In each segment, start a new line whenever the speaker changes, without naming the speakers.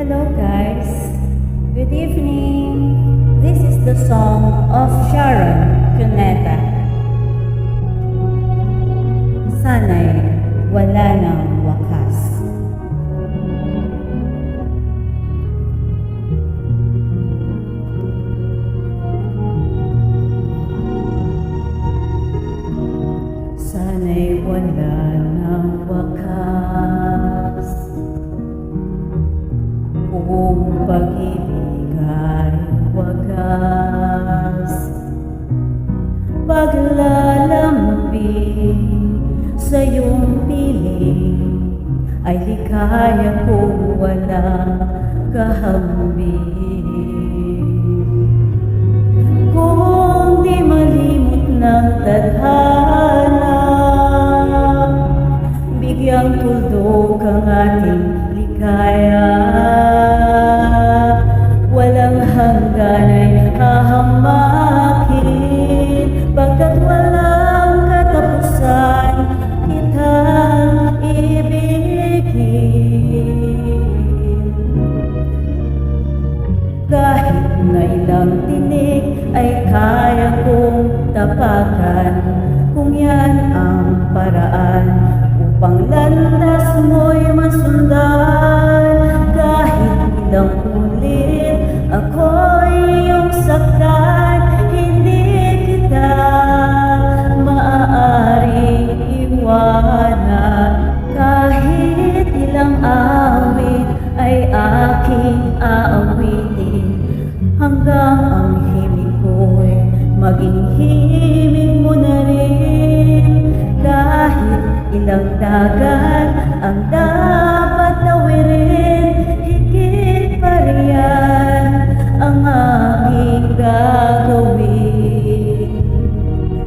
Hello guys, good evening. This is the song of Sharon Cuneta. Sana'y wala ng wakas. Sana'y wala ng wakas. Kung pag-ibig ay wagas, paglalambing sa iyong piling ay likaya kung walang kahambing. Kung di malimot ng tadhana, bigyang tuldok ang ating likaya. Walang hanggan ay hahamakin, pagkat walang katapusan kitang ibigin. Kahit na ilang tinig ay kaya kong tapakan, kung yan ang paraan upang landas mo'y masundan. Kahit ilang ulit ako'y iyong saktan, hindi kita maaaring iwanan. Kahit ilang awit ay aking aawitin, hanggang ang himig ko'y maging himig mo na rin. Kahit ilang dagat ang dapat tawirin, higit pa riyan ang aking gagawin.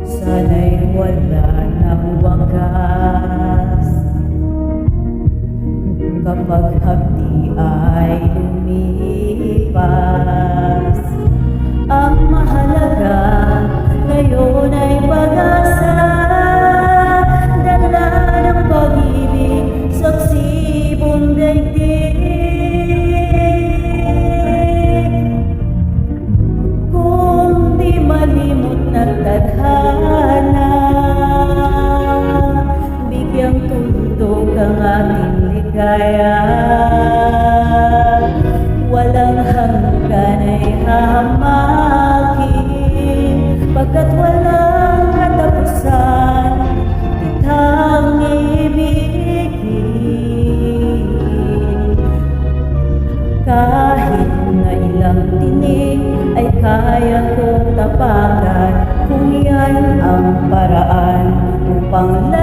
Sana'y wala ng wakas, kapag hapdi ay lumipas. Ang mahalaga ngayon ay pag-asa, dala ng pag-ibig sa sibong daigdig. Kung di malimot ng tadhana, bigyang tuldok ang ating ligaya. Walang hanggan ay hahamakin, pagkat walang katapusan kitang ibigin. Kahit na ilang tinig ay kaya kong tapakan, kung yan ang paraan upang